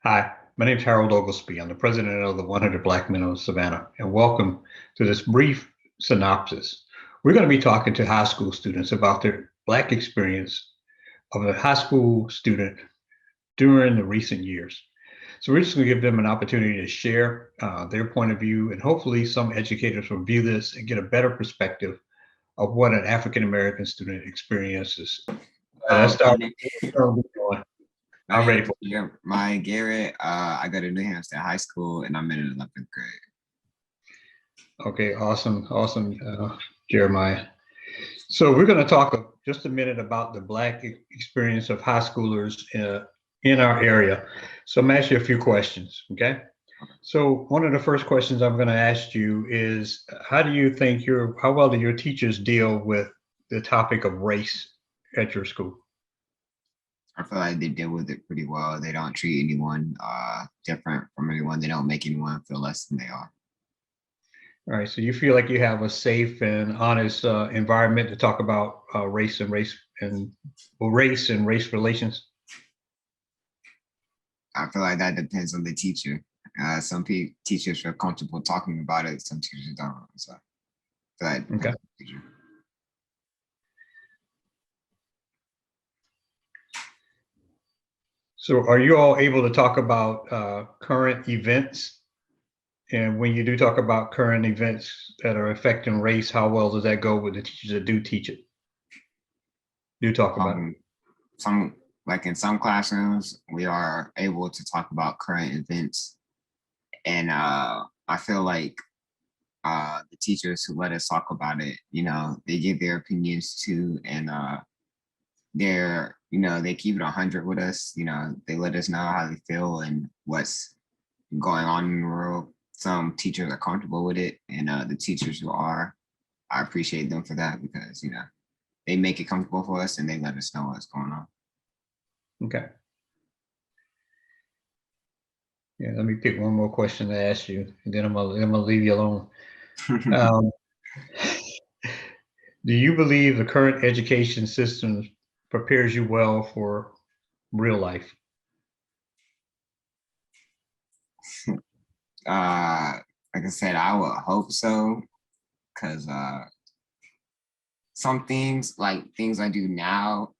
Hi, my name is Harold Oglesby. I'm the president of the 100 Black Men of Savannah, and welcome to this brief synopsis. We're going to be talking to high school students about their Black experience of a high school student during the recent years. So we're just going to give them an opportunity to share their point of view, and hopefully some educators will view this and get a better perspective of what an African American student experiences. Let's My start. name, my I'm name ready is for Maya Garrett. I go to New Hampshire High School, and I'm in 11th grade. it. Okay, awesome, Jeremiah. So we're going to talk just a minute about the Black experience of high schoolers in our area. So I'm asking you a few questions, okay? So one of the first questions I'm going to ask you is, how well do your teachers deal with the topic of race at your school? I feel like they deal with it pretty well. They don't treat anyone different from anyone. They don't make anyone feel less than they are. All right, so you feel like you have a safe and honest environment to talk about race and race relations. I feel like that depends on the teacher. Some teachers feel comfortable talking about it. Some teachers don't. So I feel like it Okay. depends on the teacher. So are you all able to talk about current events? And when you do talk about current events that are affecting race, how well does that go with the teachers that do teach it? Do talk about it. Some like in some classrooms, we are able to talk about current events, and I feel like the teachers who let us talk about it, they give their opinions too, and they keep it 100 with us. They let us know how they feel and what's going on in the world. Some teachers are comfortable with it, and the teachers who are, I appreciate them for that because they make it comfortable for us and they let us know what's going on. Okay. Yeah, let me pick one more question to ask you, and then I'm gonna leave you alone. Um, do you believe the current education system prepares you well for real life? Like I said, I would hope so, because some things, like things I do now,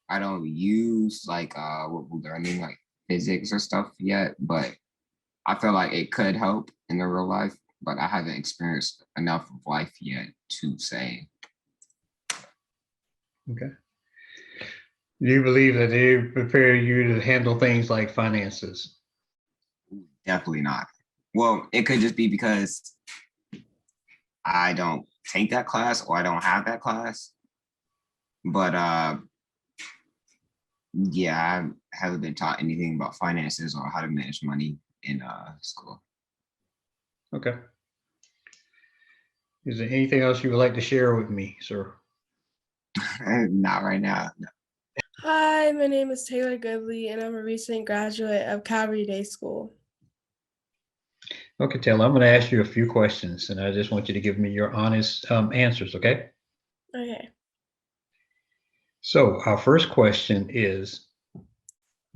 I don't use like what we're learning, like physics or stuff yet, but I feel like it could help in the real life, but I haven't experienced enough of life yet to say. Okay. Do you believe that they prepare you to handle things like finances? Definitely not. Well, it could just be because I don't take that class or I don't have that class. But yeah, I haven't been taught anything about finances or how to manage money in school. Okay. Is there anything else you would like to share with me, sir? Not right now. No. Hi, my name is Taylor Goodley, and I'm a recent graduate of Calvary Day School. Okay, Taylor, I'm going to ask you a few questions, and I just want you to give me your honest answers, okay? Okay. So our first question is,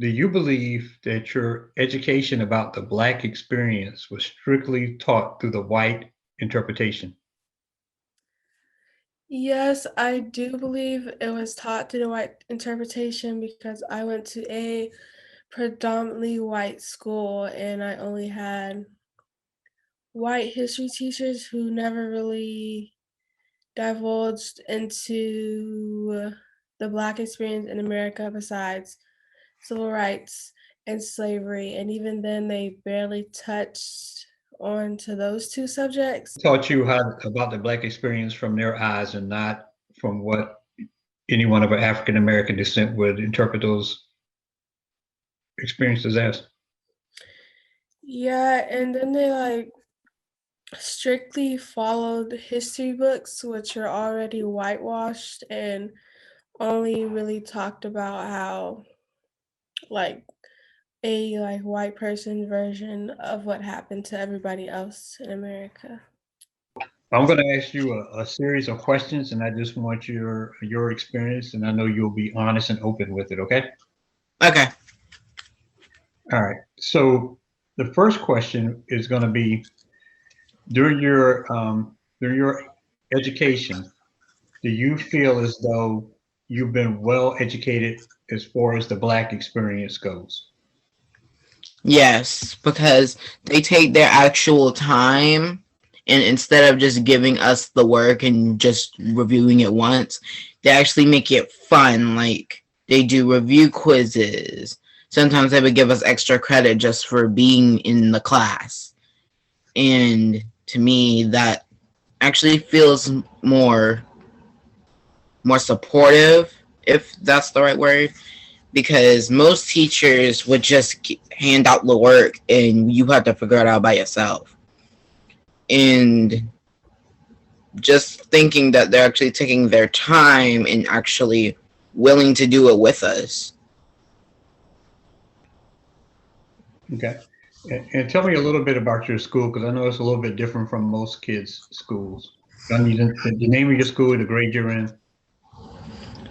do you believe that your education about the Black experience was strictly taught through the white interpretation? Yes, I do believe it was taught through the white interpretation because I went to a predominantly white school and I only had white history teachers who never really divulged into the Black experience in America besides civil rights and slavery. And even then, they barely touched on to those two subjects. Taught you about the Black experience from their eyes and not from what anyone of African American descent would interpret those experiences as? Yeah, and then they strictly followed history books, which are already whitewashed and only really talked about how like a white person version of what happened to everybody else in America. I'm going to ask you a series of questions, and I just want your experience, and I know you'll be honest and open with it. Okay. Okay. All right. So the first question is going to be during your education, do you feel as though you've been well educated as far as the Black experience goes? Yes, because they take their actual time, and instead of just giving us the work and just reviewing it once, they actually make it fun. Like they do review quizzes. Sometimes they would give us extra credit just for being in the class. And to me, that actually feels more supportive, if that's the right word, because most teachers would just hand out the work and you have to figure it out by yourself. And just thinking that they're actually taking their time and actually willing to do it with us. Okay. And tell me a little bit about your school, because I know it's a little bit different from most kids' schools. I need the name of your school, the grade you're in.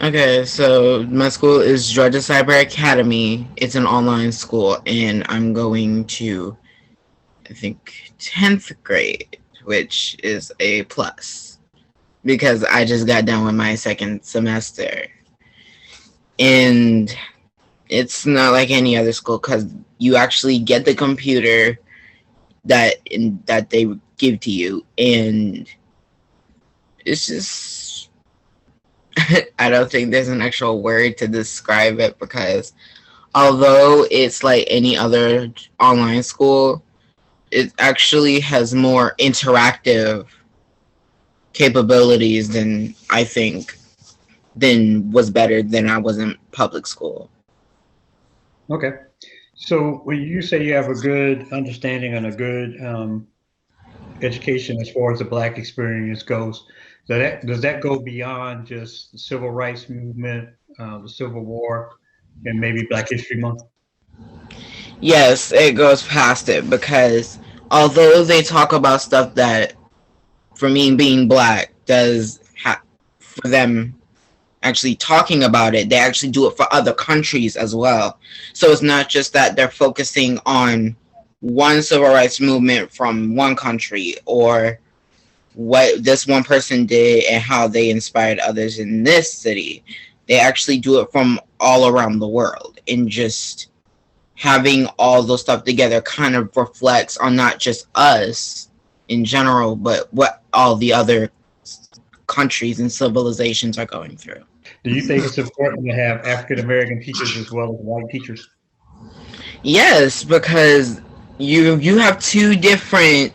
Okay, so my school is Georgia Cyber Academy. It's an online school, and I'm going to, I think, 10th grade, which is a plus, because I just got done with my second semester. And it's not like any other school, because you actually get the computer that they give to you, and it's just I don't think there's an actual word to describe it, because although it's like any other online school, it actually has more interactive capabilities than I think than was better than I was in public school. Okay. So when you say you have a good understanding and a good education as far as the Black experience goes, does that go beyond just the civil rights movement, the Civil War, and maybe Black History Month? Yes, it goes past it, because although they talk about stuff that, for me being Black, for them actually talking about it, they actually do it for other countries as well. So it's not just that they're focusing on one civil rights movement from one country, or what this one person did and how they inspired others in this city. They actually do it from all around the world, and just having all those stuff together kind of reflects on not just us in general, but what all the other countries and civilizations are going through. Do you think it's important to have African American teachers as well as white teachers? Yes, because you have two different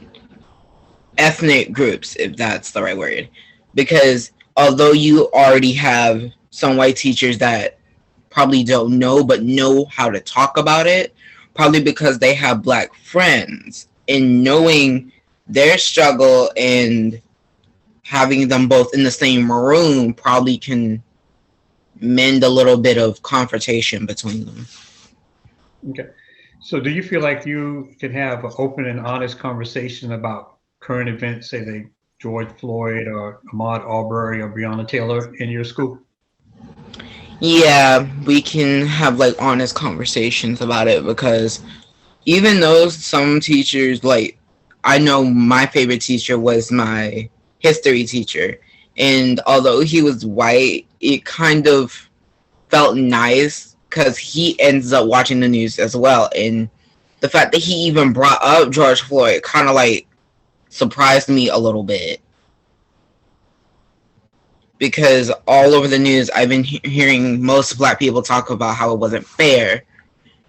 ethnic groups, if that's the right word. Because although you already have some white teachers that probably don't know but know how to talk about it, probably because they have Black friends, and knowing their struggle and having them both in the same room probably can mend a little bit of confrontation between them. Okay. So do you feel like you can have an open and honest conversation about current events, say the George Floyd or Ahmaud Arbery or Breonna Taylor in your school? Yeah, we can have like honest conversations about it, because even though some teachers, like, I know my favorite teacher was my history teacher, and although he was white, it kind of felt nice because he ends up watching the news as well, and the fact that he even brought up George Floyd kind of like surprised me a little bit, because all over the news I've been hearing most Black people talk about how it wasn't fair,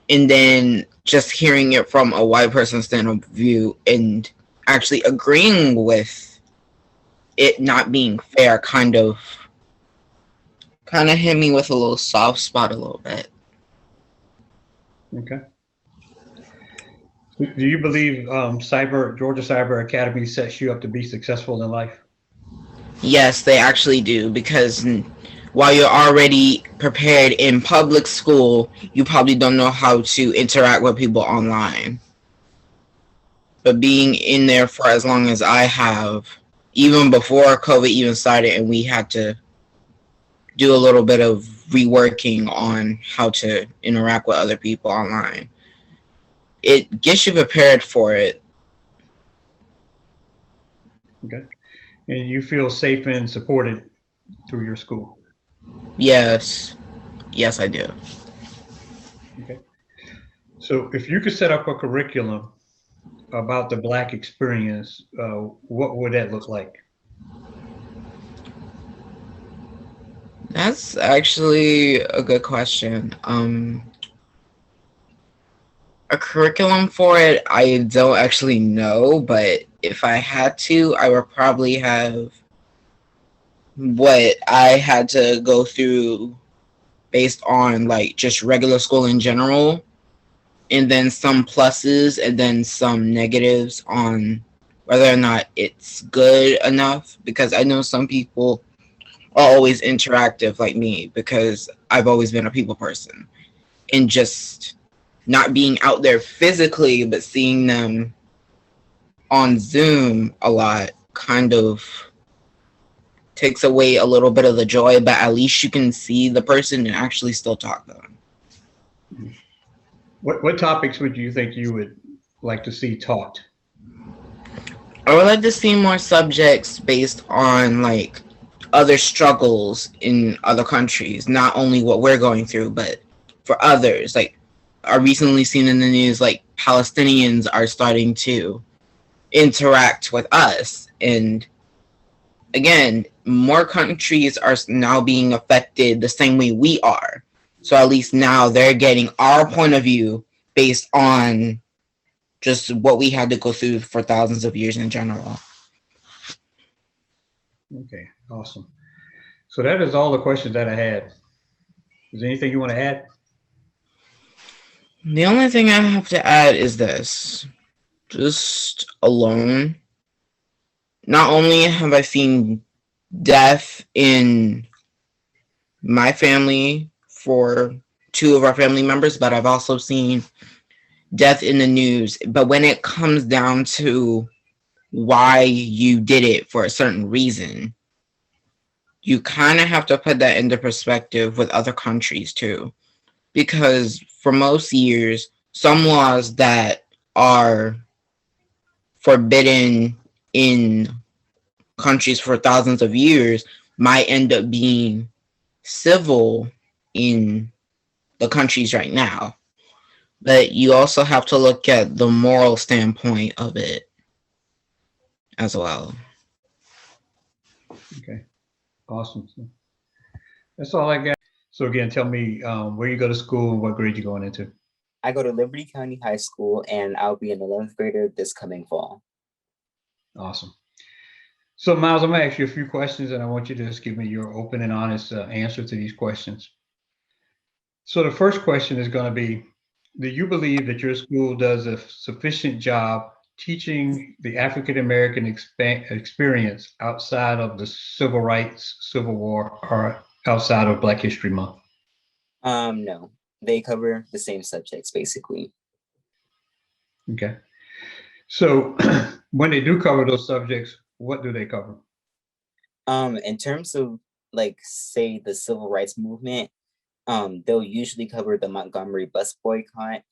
and then just hearing it from a white person's stand of view and actually agreeing with it not being fair kind of hit me with a little soft spot a little bit. Okay. Do you believe Georgia Cyber Academy sets you up to be successful in life? Yes, they actually do, because while you're already prepared in public school, you probably don't know how to interact with people online. But being in there for as long as I have, even before COVID even started and we had to do a little bit of reworking on how to interact with other people online, it gets you prepared for it. Okay. And you feel safe and supported through your school. Yes. Yes, I do. Okay. So if you could set up a curriculum about the Black experience, what would that look like? That's actually a good question. A curriculum for it, I don't actually know, but if I had to, I would probably have what I had to go through based on like just regular school in general, and then some pluses and then some negatives on whether or not it's good enough, because I know some people are always interactive like me because I've always been a people person, and just not being out there physically but seeing them on Zoom a lot kind of takes away a little bit of the joy, but at least you can see the person and actually still talk to them. What topics would you think you would like to see taught? I would like to see more subjects based on like other struggles in other countries, not only what we're going through, but for others. Like I recently seen in the news, like Palestinians are starting to interact with us, and again, more countries are now being affected the same way we are. So at least now they're getting our point of view based on just what we had to go through for thousands of years in general. Okay, awesome. So that is all the questions that I had. Is there anything you want to add? The only thing I have to add is this. Just alone, not only have I seen death in my family for two of our family members, but I've also seen death in the news. But when it comes down to why you did it for a certain reason, you kind of have to put that into perspective with other countries too. Because for most years, some laws that are forbidden in countries for thousands of years might end up being civil in the countries right now. But you also have to look at the moral standpoint of it as well. Okay, awesome. So that's all I got. So again, tell me where you go to school and what grade you're going into. I go to Liberty County High School and I'll be an 11th grader this coming fall. Awesome. So Miles, I'm gonna ask you a few questions and I want you to just give me your open and honest answer to these questions. So the first question is going to be, do you believe that your school does a sufficient job teaching the African American experience outside of the civil rights, Civil War, or outside of Black History Month? No, they cover the same subjects basically. Okay. So when they do cover those subjects, what do they cover? In terms of like say the civil rights movement, they'll usually cover the Montgomery bus boycott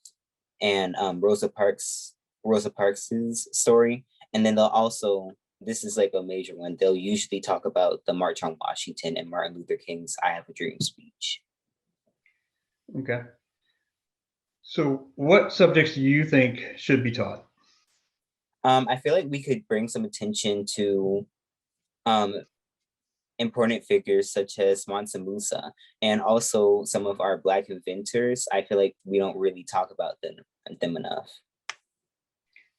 and Rosa Parks's story. And then they'll also, this is like a major one, they'll usually talk about the March on Washington and Martin Luther King's I Have a Dream speech. Okay. So what subjects do you think should be taught? I feel like we could bring some attention to important figures such as Mansa Musa and also some of our Black inventors. I feel like we don't really talk about them enough.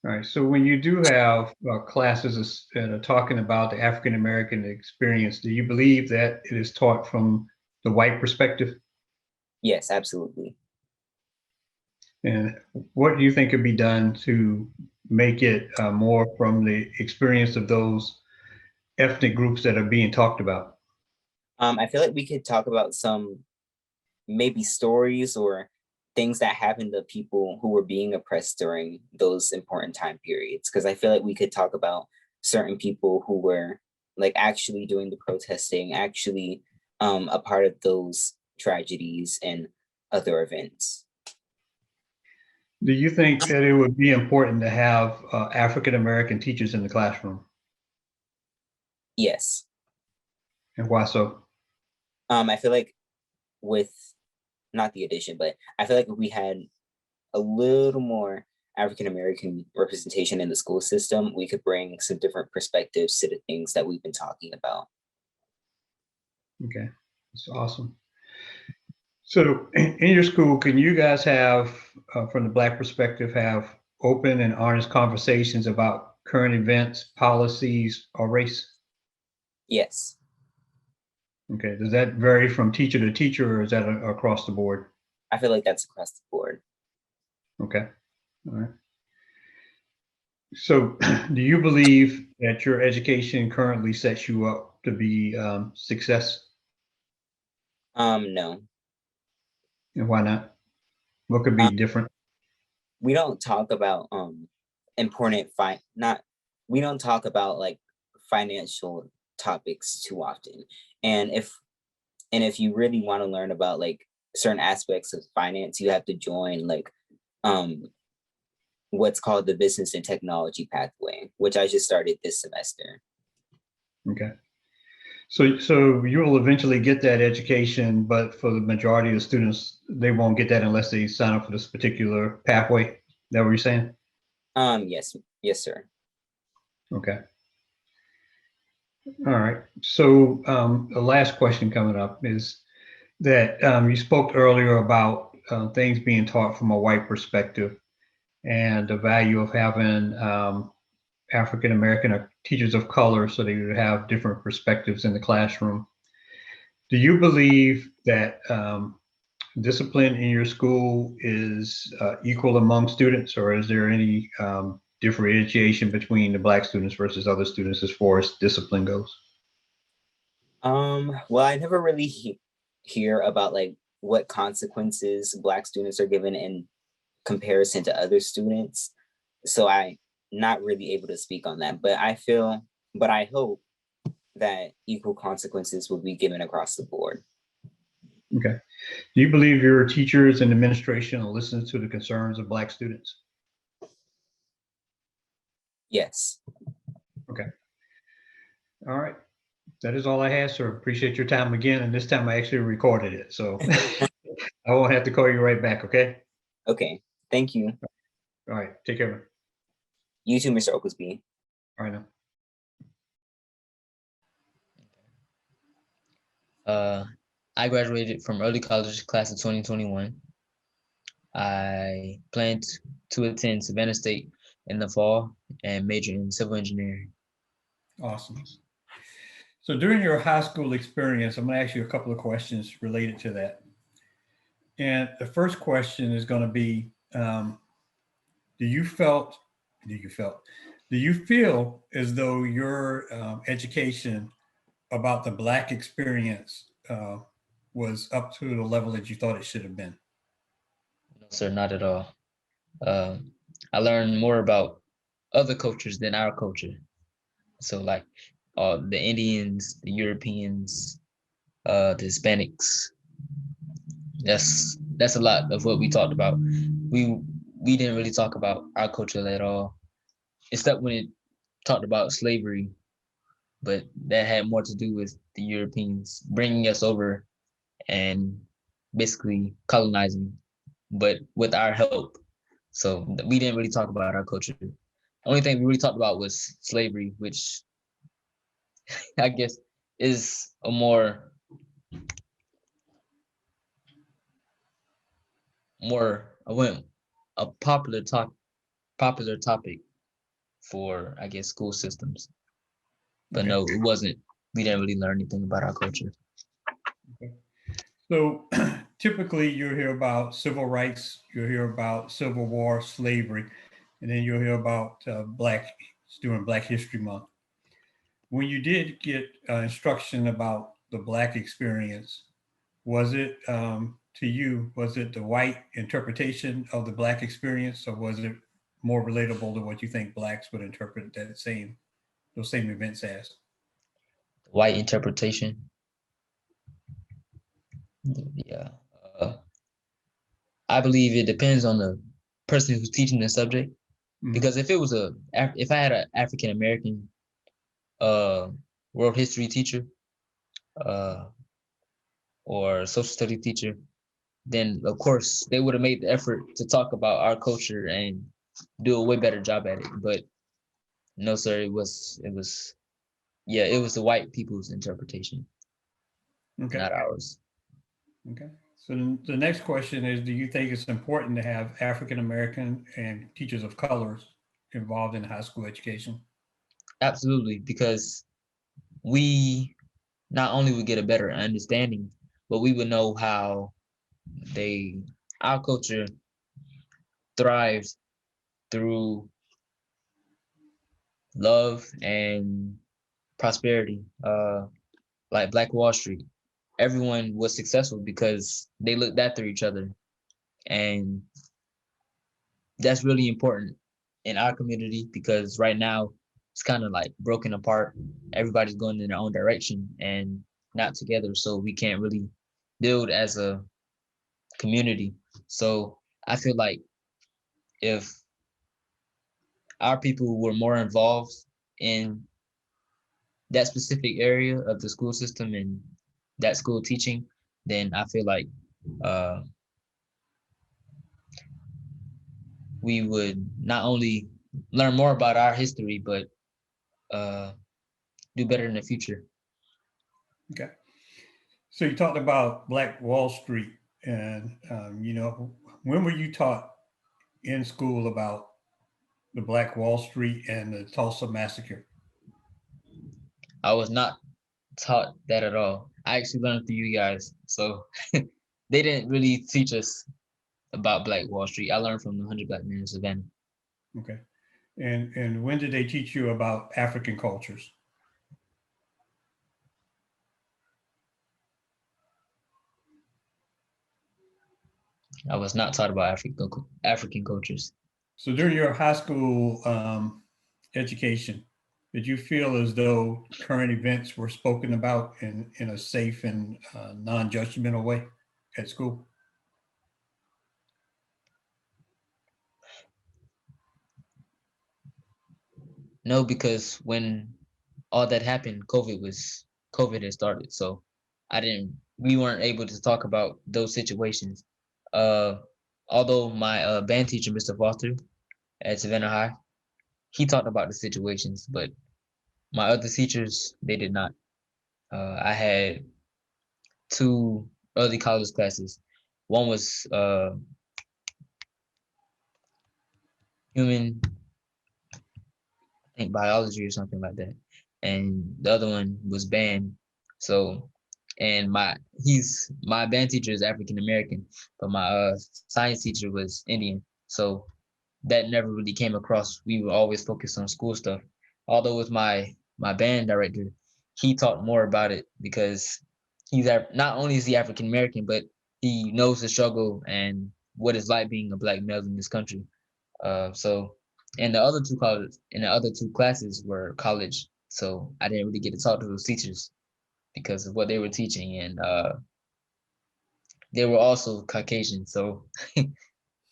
All right. So when you do have classes that are talking about the African American experience, do you believe that it is taught from the white perspective? Yes, absolutely. And what do you think could be done to make it more from the experience of those ethnic groups that are being talked about? I feel like we could talk about some maybe stories or things that happened to people who were being oppressed during those important time periods. Because I feel like we could talk about certain people who were like actually doing the protesting, actually a part of those tragedies and other events. Do you think that it would be important to have African American teachers in the classroom, Yes. and why so? I feel like with not the addition, but I feel like if we had a little more African American representation in the school system, we could bring some different perspectives to the things that we've been talking about. Okay, that's awesome. So, in your school, can you guys have, from the Black perspective, have open and honest conversations about current events, policies, or race? Yes. Okay, does that vary from teacher to teacher, or is that across the board? I feel like that's across the board. Okay, all right. So, do you believe that your education currently sets you up to be success, No. and why not? What could be different? We don't talk about important not we don't talk about like financial topics too often. And if you really want to learn about like certain aspects of finance, you have to join like um what's called the business and technology pathway, which I just started this semester. Okay. So you will eventually get that education, but for the majority of students, they won't get that unless they sign up for this particular pathway. Is that what you're saying? Yes, sir. Okay. All right. So the last question coming up is that you spoke earlier about things being taught from a white perspective and the value of having African American teachers of color so they would have different perspectives in the classroom. Do you believe that discipline in your school is equal among students, or is there any differentiation between the Black students versus other students as far as discipline goes? Well, I never really hear about like what consequences Black students are given in comparison to other students. So I not really able to speak on that. But I hope that equal consequences will be given across the board. Okay. Do you believe your teachers and administration will listen to the concerns of Black students? Yes. Okay. All right. That is all I have, sir. Appreciate your time again. And this time I actually recorded it. So I won't have to call you right back. Okay. Okay. Thank you. All right. Take care, man. You too, Mr. Oakley. All right now. I graduated from early college class of 2021. I plan to attend Savannah State in the fall and major in civil engineering. Awesome. So during your high school experience, I'm going to ask you a couple of questions related to that. And the first question is going to be, do you feel as though your education about the Black experience was up to the level that you thought it should have been? No, sir, not at all. I learned more about other cultures than our culture. So like the Indians, the Europeans, the Hispanics. That's a lot of what we talked about. We didn't really talk about our culture at all, except when it talked about slavery, but that had more to do with the Europeans bringing us over and basically colonizing, but with our help. So we didn't really talk about our culture. The only thing we really talked about was slavery, which I guess is a a popular topic for, I guess, school systems. But Okay. no, it wasn't. We didn't really learn anything about our culture. Okay. So typically you'll hear about civil rights, you'll hear about Civil War, slavery, and then you'll hear about during Black History Month. When you did get instruction about the Black experience, was it was it the white interpretation of the Black experience, or was it more relatable to what you think Blacks would interpret those same events as? White interpretation. Yeah. I believe it depends on person who's teaching the subject. Mhm. Because if I had an African American world history teacher uh, or social study teacher, then of course they would have made the effort to talk about our culture and do a way better job at it. But no, sir, it was it was the white people's interpretation, Okay. not ours. Okay. So the next question is, do you think it's important to have African American and teachers of colors involved in high school education? Absolutely, because we not only would get a better understanding, but we would know how they our culture thrives through love and prosperity. Like Black Wall Street, everyone was successful because they looked after each other, and that's really important in our community because right now it's kind of like broken apart. Everybody's going in their own direction and not together, so we can't really build as a community. So I feel like if our people were more involved in that specific area of the school system and that school teaching, then I feel like uh, we would not only learn more about our history, but uh, do better in the future. Okay. So you talked about Black Wall Street, and when were you taught in school about the Black Wall Street and the Tulsa massacre? I was not taught that at all. I actually learned through you guys. So they didn't really teach us about Black Wall Street. I learned from the 100 Black Men in Savannah. Okay. And when did they teach you about African cultures? I was not taught about African cultures. So during your high school education, did you feel as though current events were spoken about in a safe and non-judgmental way at school? No, because when all that happened, COVID had started. So we weren't able to talk about those situations. Uh, although my band teacher, Mr. Foster at Savannah High, he talked about the situations, but my other teachers, they did not. I had two early college classes. One was human, I think biology or something like that, and the other one was band. So, and my band teacher is African American, but my science teacher was Indian. So that never really came across. We were always focused on school stuff. Although with my band director, he talked more about it because not only is he African American, but he knows the struggle and what it's like being a black male in this country. So and the other two classes were college. So I didn't really get to talk to those teachers because of what they were teaching, and they were also Caucasian. So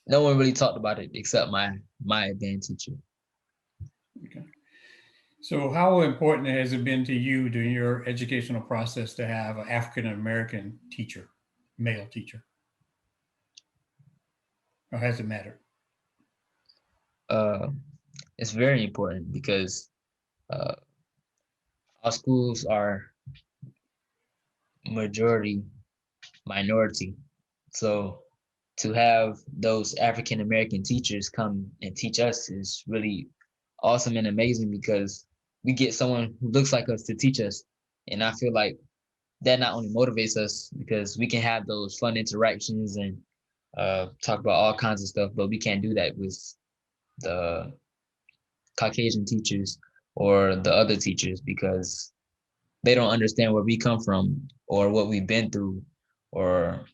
no one really talked about it except my band teacher. Okay. So how important has it been to you during your educational process to have an African American teacher, male teacher? Or has it mattered? Uh, it's very important because uh, our schools are majority minority. So to have those African American teachers come and teach us is really awesome and amazing because we get someone who looks like us to teach us. And I feel like that not only motivates us because we can have those fun interactions and talk about all kinds of stuff, but we can't do that with the Caucasian teachers or the other teachers because they don't understand where we come from or what we've been through or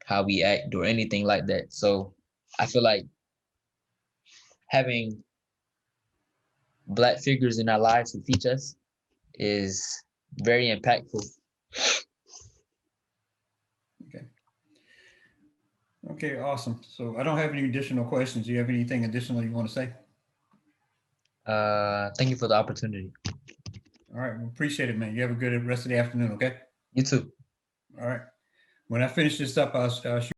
how we act or anything like that. So I feel like having Black figures in our lives to teach us is very impactful. Okay. Okay, awesome. So I don't have any additional questions. Do you have anything additional you want to say? Thank you for the opportunity. All right, we appreciate it, man. You have a good rest of the afternoon, okay? You too. All right. When I finish this up, I'll shoot